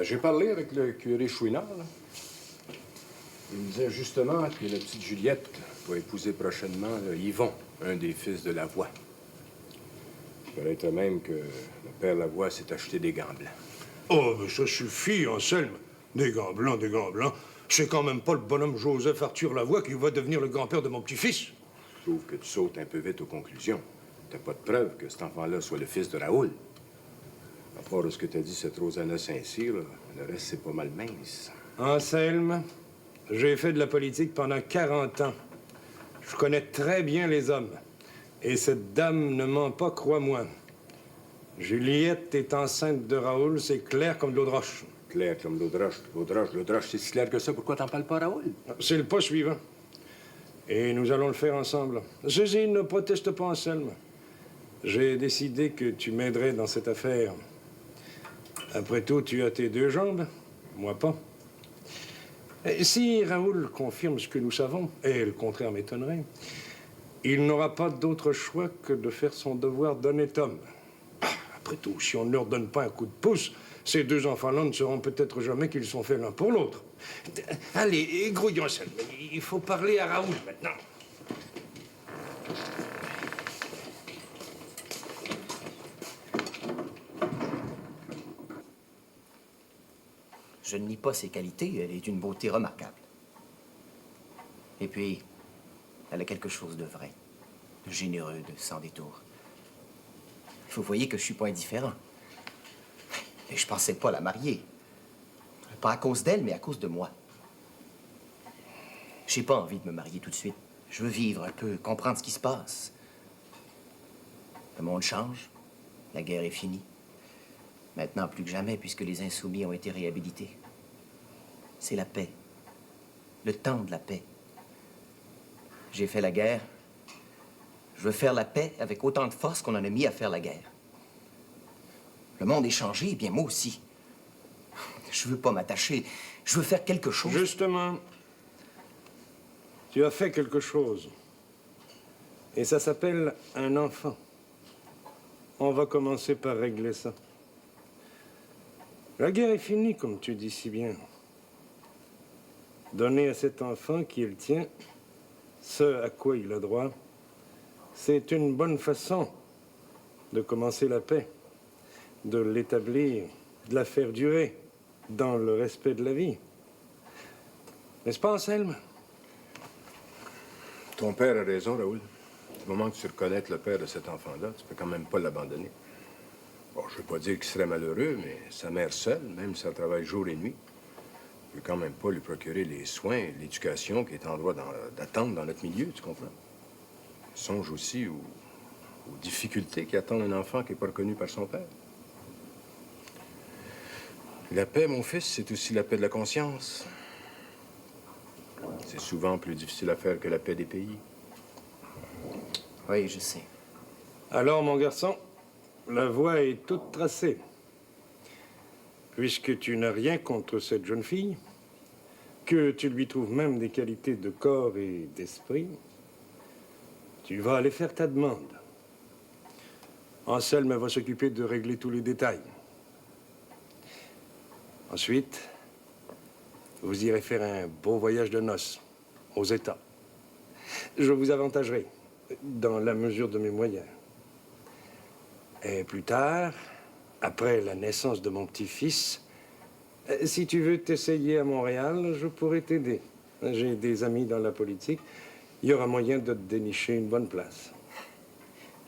J'ai parlé avec le curé Chouinard, là. Il me disait justement que la petite Juliette va épouser prochainement là, Yvon, un des fils de Lavoie. Il paraîtrait même que le père Lavoie s'est acheté des gants blancs. Oh, mais ça suffit, Anselme. Des gants blancs, des gants blancs. C'est quand même pas le bonhomme Joseph Arthur Lavoie qui va devenir le grand-père de mon petit-fils. Je trouve que tu sautes un peu vite aux conclusions. T'as pas de preuve que cet enfant-là soit le fils de Raoul. À part de ce que t'as dit, cette Rosanna Saint-Cyr, le reste, c'est pas mal mince. Anselme, j'ai fait de la politique pendant 40 ans. Je connais très bien les hommes. Et cette dame ne ment pas, crois-moi. Juliette est enceinte de Raoul, c'est clair comme de l'eau de roche. Clair comme l'eau de roche. L'eau de roche, c'est si clair que ça. Pourquoi t'en parles pas, Raoul? C'est le pas suivant. Et nous allons le faire ensemble. Ceci ne proteste pas, Anselme. J'ai décidé que tu m'aiderais dans cette affaire. Après tout, tu as tes deux jambes, moi pas. Et si Raoul confirme ce que nous savons, et le contraire m'étonnerait, il n'aura pas d'autre choix que de faire son devoir d'honnête homme. Après tout, si on ne leur donne pas un coup de pouce, ces deux enfants-là ne sauront peut-être jamais qu'ils sont faits l'un pour l'autre. Allez, grouillons, Anselme. Il faut parler à Raoul maintenant. Je ne nie pas ses qualités, elle est d'une beauté remarquable. Et puis, elle a quelque chose de vrai, de généreux, de sans détour. Vous voyez que je suis pas indifférent. Et je pensais pas la marier. Pas à cause d'elle, mais à cause de moi. J'ai pas envie de me marier tout de suite. Je veux vivre un peu, comprendre ce qui se passe. Le monde change, la guerre est finie. Maintenant, plus que jamais, puisque les insoumis ont été réhabilités. C'est la paix. Le temps de la paix. J'ai fait la guerre. Je veux faire la paix avec autant de force qu'on en a mis à faire la guerre. Le monde est changé, eh bien moi aussi. Je veux pas m'attacher. Je veux faire quelque chose. Justement, tu as fait quelque chose. Et ça s'appelle un enfant. On va commencer par régler ça. La guerre est finie, comme tu dis si bien. Donner à cet enfant qui est le tien ce à quoi il a droit, c'est une bonne façon de commencer la paix, de l'établir, de la faire durer dans le respect de la vie. N'est-ce pas, Anselme? Ton père a raison, Raoul. Du moment que tu reconnais le père de cet enfant-là, tu peux quand même pas l'abandonner. Bon, je veux pas dire qu'il serait malheureux, mais sa mère seule, même si elle travaille jour et nuit, ne peut quand même pas lui procurer les soins et l'éducation qui est en droit d'attendre dans notre milieu, tu comprends? Songe aussi aux difficultés qui attendent un enfant qui n'est pas reconnu par son père. La paix, mon fils, c'est aussi la paix de la conscience. C'est souvent plus difficile à faire que la paix des pays. Oui, je sais. Alors, mon garçon, la voie est toute tracée. Puisque tu n'as rien contre cette jeune fille, que tu lui trouves même des qualités de corps et d'esprit, tu vas aller faire ta demande. Anselme va s'occuper de régler tous les détails. Ensuite, vous irez faire un beau voyage de noces aux États. Je vous avantagerai dans la mesure de mes moyens. Et plus tard, après la naissance de mon petit-fils, si tu veux t'essayer à Montréal, je pourrais t'aider. J'ai des amis dans la politique. Il y aura moyen de te dénicher une bonne place.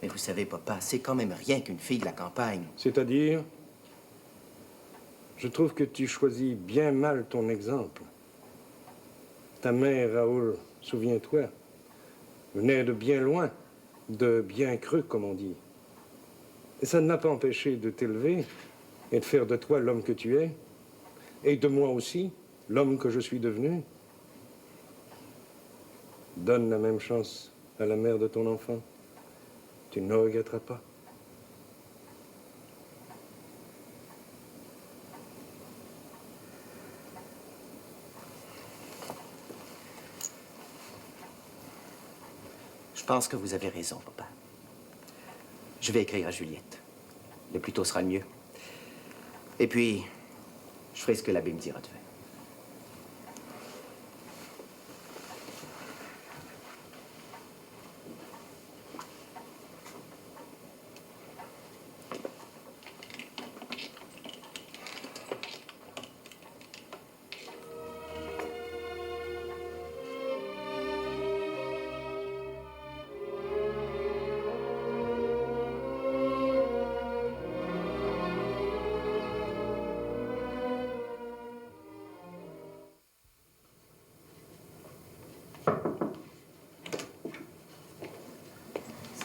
Mais vous savez, papa, c'est quand même rien qu'une fille de la campagne. C'est-à-dire, je trouve que tu choisis bien mal ton exemple. Ta mère, Raoul, souviens-toi, venait de bien loin, de bien creux, comme on dit. Et ça ne m'a pas empêché de t'élever et de faire de toi l'homme que tu es, et de moi aussi, l'homme que je suis devenu. Donne la même chance à la mère de ton enfant. Tu ne le regretteras pas. Je pense que vous avez raison, papa. Je vais écrire à Juliette. Le plus tôt sera le mieux. Et puis, Je ferai ce que l'abbé me dira de faire.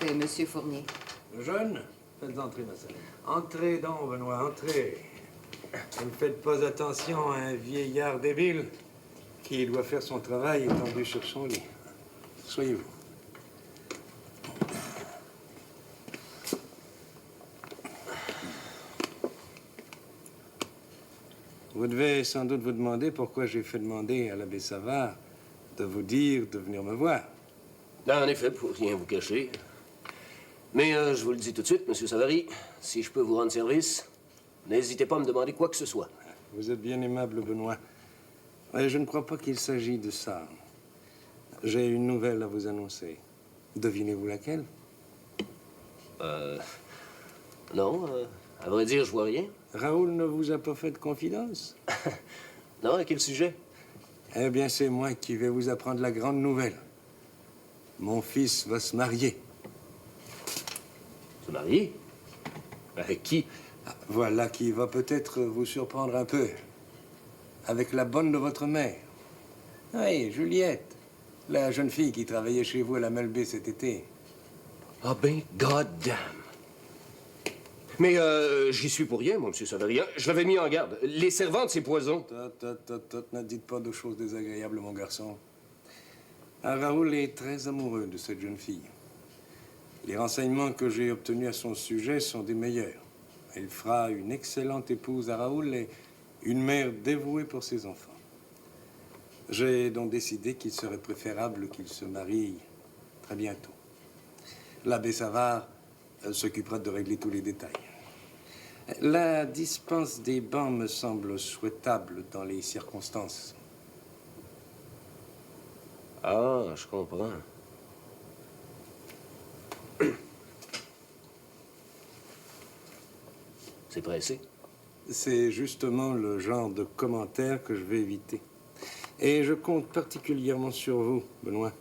C'est Monsieur Fournier. Jeune, faites entrer, ma sœur. Entrez donc, Benoît, entrez. Ne faites pas attention à un vieillard débile qui doit faire son travail étendu sur son lit. Soyez-vous. Vous devez sans doute vous demander pourquoi j'ai fait demander à l'abbé Savard de vous dire de venir me voir. En effet, pour rien vous cacher. Mais je vous le dis tout de suite, Monsieur Savary, si je peux vous rendre service, n'hésitez pas à me demander quoi que ce soit. Vous êtes bien aimable, Benoît. Mais je ne crois pas qu'il s'agit de ça. J'ai une nouvelle à vous annoncer. Devinez-vous laquelle? Non, à vrai dire, je vois rien. Raoul ne vous a pas fait de confidence? Non, à quel sujet? Eh bien, c'est moi qui vais vous apprendre la grande nouvelle. Mon fils va se marier. Se marier? Avec qui? Ah, voilà qui va peut-être vous surprendre un peu. Avec la bonne de votre mère. Oui, Juliette. La jeune fille qui travaillait chez vous à la Malbaie cet été. Ah ben, goddamn! Mais j'y suis pour rien, moi, Monsieur Savary. Je l'avais mis en garde. Les servantes, c'est poison. Ne dites pas de choses désagréables, mon garçon. Ah, Raoul est très amoureux de cette jeune fille. Les renseignements que j'ai obtenus à son sujet sont des meilleurs. Elle fera une excellente épouse à Raoul et une mère dévouée pour ses enfants. J'ai donc décidé qu'il serait préférable qu'il se marie très bientôt. L'abbé Savard s'occupera de régler tous les détails. La dispense des bancs me semble souhaitable dans les circonstances. Ah, je comprends. C'est pressé. C'est justement le genre de commentaire que je vais éviter. Et je compte particulièrement sur vous, Benoît.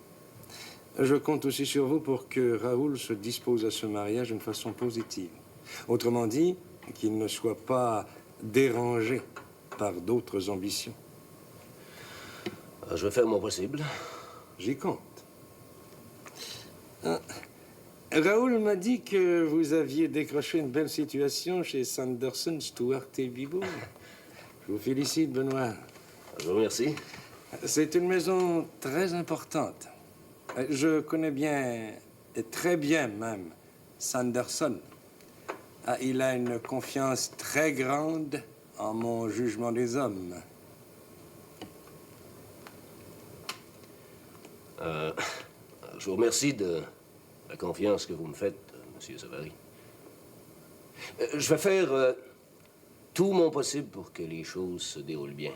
Je compte aussi sur vous pour que Raoul se dispose à ce mariage d'une façon positive. Autrement dit, qu'il ne soit pas dérangé par d'autres ambitions. Je vais faire mon possible. J'y compte. Ah, Raoul m'a dit que vous aviez décroché une belle situation chez Sanderson, Stewart et Bibo. Je vous félicite, Benoît. Je vous remercie. C'est une maison très importante. Je connais bien, et très bien même, Sanderson. Ah, il a une confiance très grande en mon jugement des hommes. Je vous remercie de la confiance que vous me faites, Monsieur Savary. Je vais faire tout mon possible pour que les choses se déroulent bien.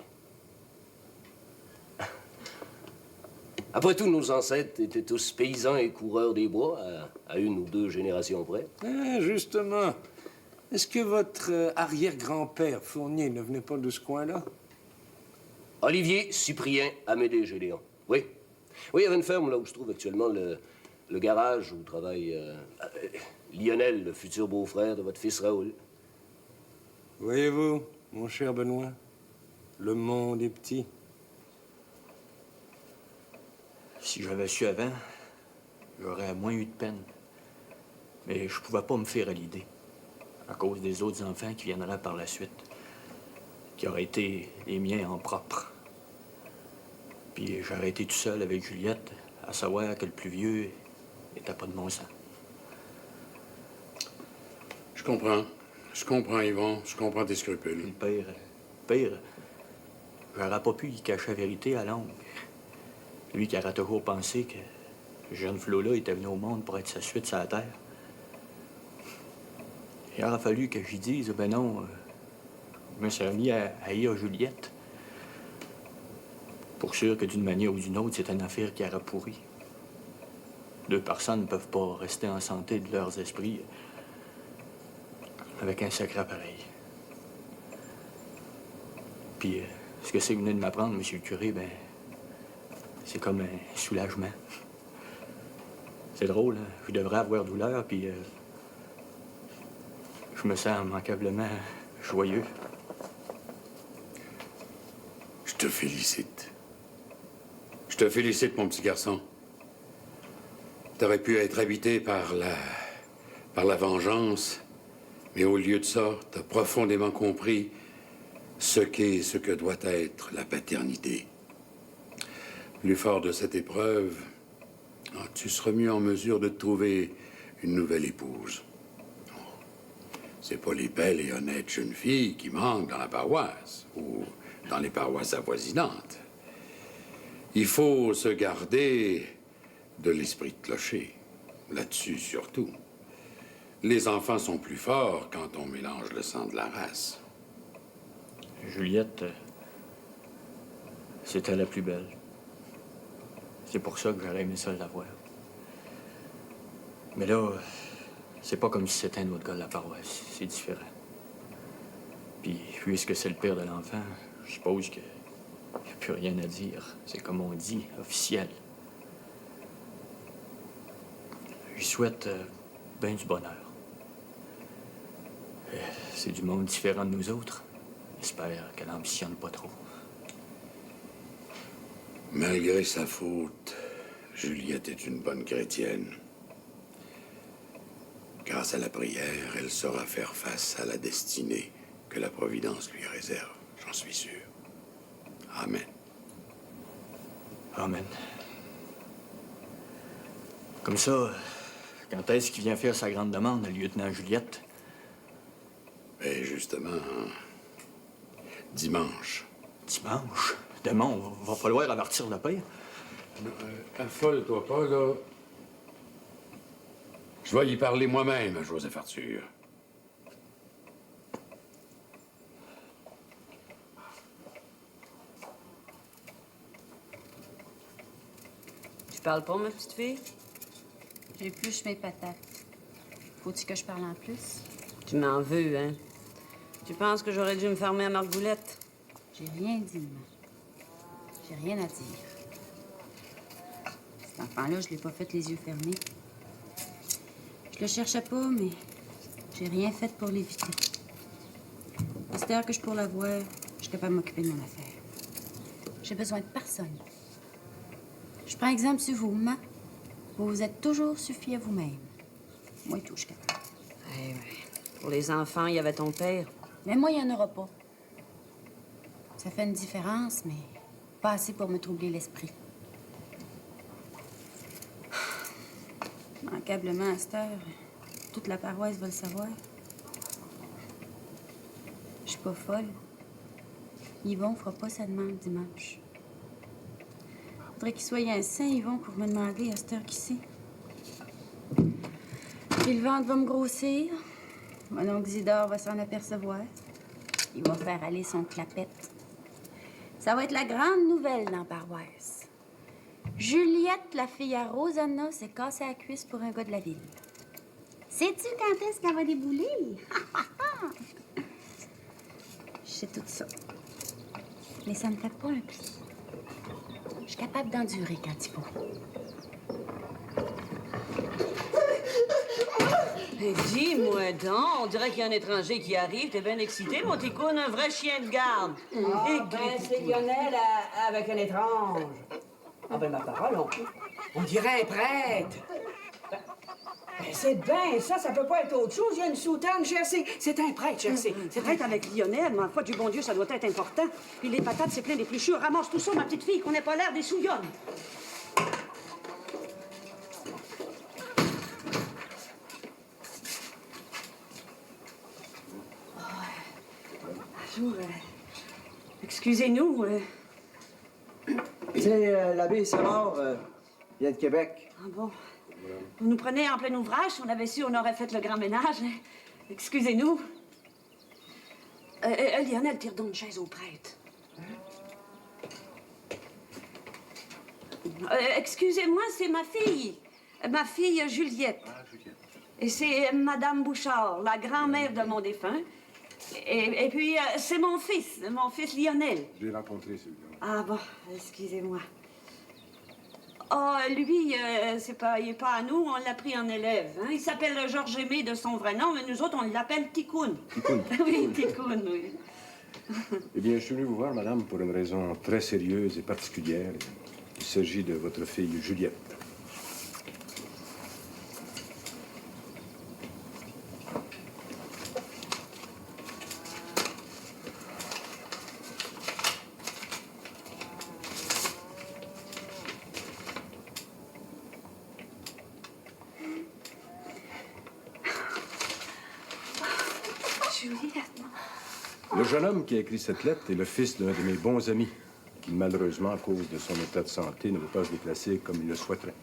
Après tout, nos ancêtres étaient tous paysans et coureurs des bois, à une ou deux générations près. Ah, justement. Est-ce que votre arrière-grand-père Fournier ne venait pas de ce coin-là? Olivier, Cyprien, Amédée, Gédéon. Oui. Oui, il y avait une ferme là où se trouve actuellement le garage où travaille Lionel, le futur beau-frère de votre fils Raoul. Voyez-vous, mon cher Benoît, le monde est petit. Si j'avais su avant, j'aurais moins eu de peine. Mais je pouvais pas me faire à l'idée, à cause des autres enfants qui viendraient par la suite, qui auraient été les miens en propre. Puis j'aurais été tout seul avec Juliette, à savoir que le plus vieux n'était pas de mon sang. Je comprends, Yvon. Je comprends tes scrupules. Le pire, j'aurais pas pu y cacher la vérité à longue. Lui qui aurait toujours pensé que ce jeune flot-là était venu au monde pour être sa suite sur la terre. Il aurait fallu que j'y dise, ben non, Je me suis remis à haïr Juliette. Pour sûr que d'une manière ou d'une autre, c'est une affaire qui aurait pourri. Deux personnes ne peuvent pas rester en santé de leurs esprits avec un secret pareil. Puis, ce que c'est que vous venez de m'apprendre, monsieur le curé, ben, c'est comme un soulagement. C'est drôle, hein? Je devrais avoir douleur, puis je me sens immanquablement joyeux. Je te félicite. Je te félicite, mon petit garçon. T'aurais pu être habité par la vengeance, mais au lieu de ça, t'as profondément compris ce qu'est, ce que doit être la paternité. Plus fort de cette épreuve, tu seras mieux en mesure de te trouver une nouvelle épouse. C'est pas les belles et honnêtes jeunes filles qui manquent dans la paroisse ou dans les paroisses avoisinantes. Il faut se garder de l'esprit de clocher. Là-dessus, surtout. Les enfants sont plus forts quand on mélange le sang de la race. Juliette, c'était la plus belle. C'est pour ça que j'aurais aimé ça l'avoir. Mais là, c'est pas comme si c'était un autre gars de la paroisse. C'est différent. Puis, puisque c'est le père de l'enfant, je suppose qu'il n'y a plus rien à dire. C'est comme on dit, officiel. Je lui souhaite bien du bonheur. C'est du monde différent de nous autres. J'espère qu'elle n'ambitionne pas trop. Malgré sa faute, Juliette est une bonne chrétienne. Grâce à la prière, elle saura faire face à la destinée que la Providence lui réserve. J'en suis sûr. Amen. Amen. Comme ça, quand est-ce qu'il vient faire sa grande demande à lieutenant Juliette? Ben justement, dimanche. Dimanche? Demain, va falloir avertir le père. Affole-toi pas, là. Je vais y parler moi-même à Joseph Arthur. Tu parles pas, ma petite fille? J'épluche mes patates. Faut-il que je parle en plus? Tu m'en veux, hein? Tu penses que j'aurais dû me fermer à Margoulette? J'ai rien dit, maman. J'ai rien à dire. Cet enfant-là, je l'ai pas fait les yeux fermés. Je le cherchais pas, mais j'ai rien fait pour l'éviter. À cette heure que je pour la voir, je suis capable de m'occuper de mon affaire. J'ai besoin de personne. Je prends exemple sur vous, maman. Vous vous êtes toujours suffi à vous-même. Moi, tout, je suis capable. Eh ouais. Pour les enfants, il y avait ton père. Mais moi, il n'y en aura pas. Ça fait une différence, mais pas assez pour me troubler l'esprit. Immanquablement, à cette heure, toute la paroisse va le savoir. Je suis pas folle. Yvon fera pas sa demande dimanche. Faudrait qu'il soit un saint, Yvon, pour me demander à cette heure qui c'est. Puis le ventre va me grossir. Mon oncle Isidore va s'en apercevoir. Il va faire aller son clapette. Ça va être la grande nouvelle dans la paroisse. Juliette, la fille à Rosanna, s'est cassée la cuisse pour un gars de la ville. Sais-tu quand est-ce qu'elle va débouler? Je sais tout ça. Mais ça me fait pas un pli. Je suis capable d'endurer quand il faut. Mais dis-moi donc, on dirait qu'il y a un étranger qui arrive. T'es bien excité, mon ticoune, un vrai chien de garde. C'est Lionel avec un étrange. Ah ben, ma parole, on dirait un prêtre. Ben, c'est bien, ça peut pas être autre chose. Il y a une soutane, c'est un prêtre, c'est prêtre avec Lionel. Ma foi du bon Dieu, ça doit être important. Puis les patates, c'est plein d'épluchures. Ramasse tout ça, ma petite fille, qu'on n'ait pas l'air des souillonnes. Bonjour. Excusez-nous. C'est l'abbé Savard, vient de Québec. Ah bon? Vous nous prenez en plein ouvrage. Si on avait su, on aurait fait le grand ménage. Hein? Excusez-nous. Lionel, tire donc une chaise au prêtre. Excusez-moi, c'est ma fille. Ma fille Juliette. Ah, Juliette. Et c'est Madame Bouchard, la grand-mère de mon défunt. Et puis, c'est mon fils Lionel. Je l'ai rencontré, celui-là. Ah bon, excusez-moi. Oh, lui, il est pas à nous, on l'a pris en élève. Hein? Il s'appelle Georges Aimé de son vrai nom, mais nous autres, on l'appelle Ticoun. Ticoun. Oui, Ticoun, oui. Eh bien, je suis venu vous voir, madame, pour une raison très sérieuse et particulière. Il s'agit de votre fille Juliette. Juliette. Le jeune homme qui a écrit cette lettre est le fils d'un de mes bons amis, qui malheureusement, à cause de son état de santé, ne veut pas se déplacer comme il le souhaiterait.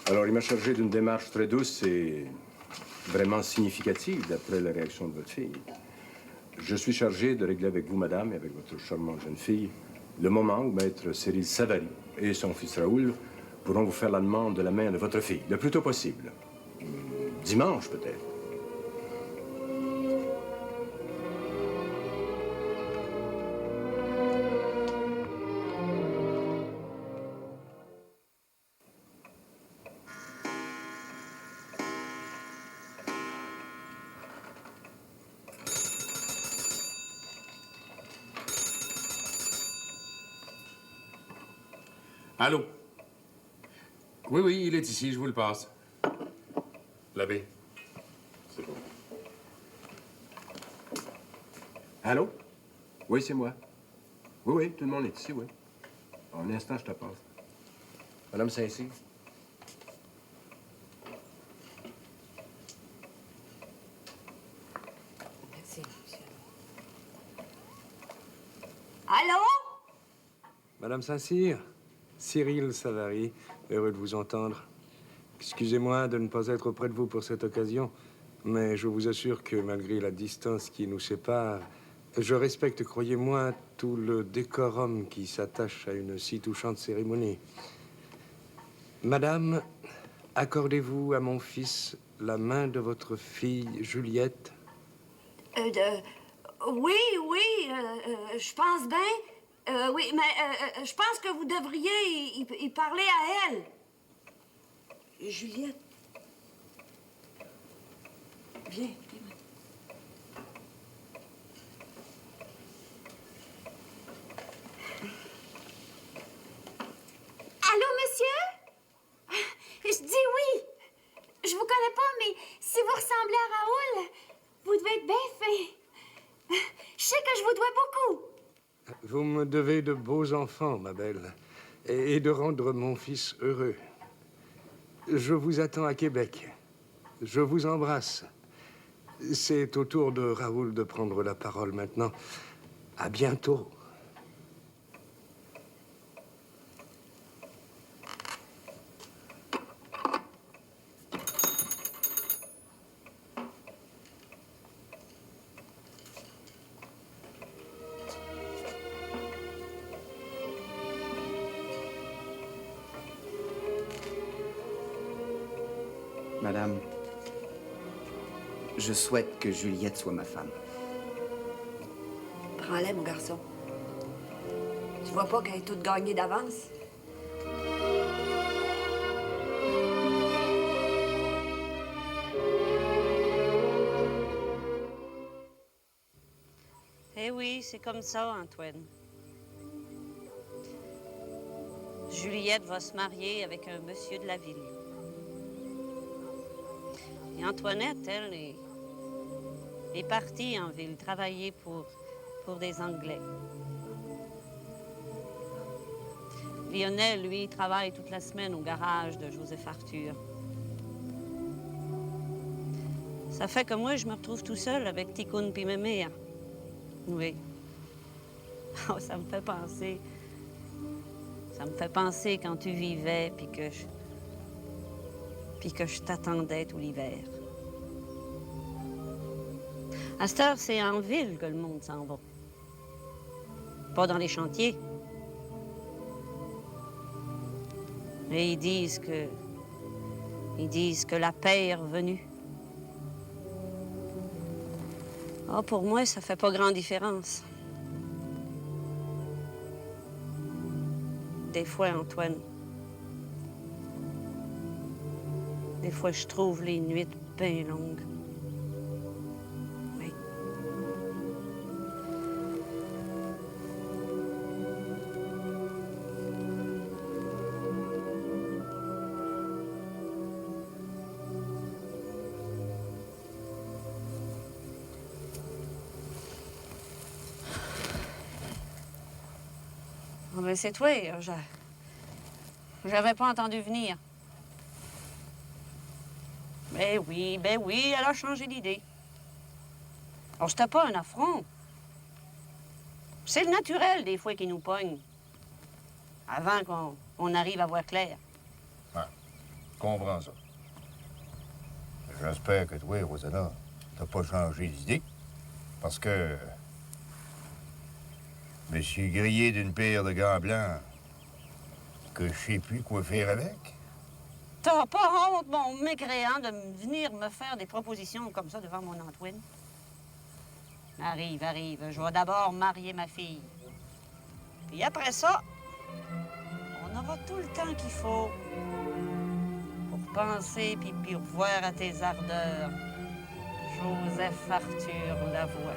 Alors, il m'a chargé d'une démarche très douce et vraiment significative d'après la réaction de votre fille. Je suis chargé de régler avec vous, madame, et avec votre charmante jeune fille, le moment où maître Cyril Savary et son fils Raoul pourront vous faire la demande de la main de votre fille, le plus tôt possible. Dimanche, peut-être. Allô? Oui, oui, il est ici, je vous le passe. L'abbé. C'est bon. Allô? Oui, c'est moi. Oui, oui, tout le monde est ici, oui. En un instant, je te passe. Madame Saint-Cyr. Merci, monsieur. Allô? Madame Saint-Cyr, Cyril Savary, heureux de vous entendre. Excusez-moi de ne pas être auprès de vous pour cette occasion, mais je vous assure que malgré la distance qui nous sépare, je respecte, croyez-moi, tout le décorum qui s'attache à une si touchante cérémonie. Madame, accordez-vous à mon fils la main de votre fille Juliette? Oui, je pense bien. Oui, mais je pense que vous devriez y parler à elle. Juliette. Viens. Allô, monsieur? Je dis oui. Je vous connais pas, mais si vous ressemblez à Raoul, vous devez être bien fait. Je sais que je vous dois beaucoup. Vous me devez de beaux enfants, ma belle, et de rendre mon fils heureux. Je vous attends à Québec. Je vous embrasse. C'est au tour de Raoul de prendre la parole maintenant. À bientôt. Madame, je souhaite que Juliette soit ma femme. Prends-la, mon garçon. Tu vois pas qu'elle est toute gagnée d'avance? Eh oui, c'est comme ça, Antoine. Juliette va se marier avec un monsieur de la ville. Et Antoinette, elle, est partie en ville travailler pour des Anglais. Lionel, lui, travaille toute la semaine au garage de Joseph Arthur. Ça fait que moi, je me retrouve tout seul avec Ticoun puis Mémé. Oui. Oh, ça me fait penser. Ça me fait penser quand tu vivais puis que je t'attendais tout l'hiver. À cette heure, c'est en ville que le monde s'en va. Pas dans les chantiers. Et ils disent que la paix est revenue. Ah, pour moi, ça fait pas grande différence. Des fois, Antoine, des fois, je trouve les nuits bien longues. Oui. Ah, ben c'est toi, j'avais pas entendu venir. Ben oui, elle a changé d'idée. Alors, c'était pas un affront. C'est le naturel, des fois, qui nous pogne. Avant qu'on arrive à voir clair. Ah, je comprends ça. J'espère que toi, Rosanna, t'as pas changé d'idée. Parce que... je me suis grillé d'une paire de gants blancs que je sais plus quoi faire avec. T'as pas honte, mon mécréant, de venir me faire des propositions comme ça devant mon Antoine? Arrive. Je vais d'abord marier ma fille. Puis après ça, on aura tout le temps qu'il faut pour penser puis revoir à tes ardeurs. Joseph Arthur Lavoie.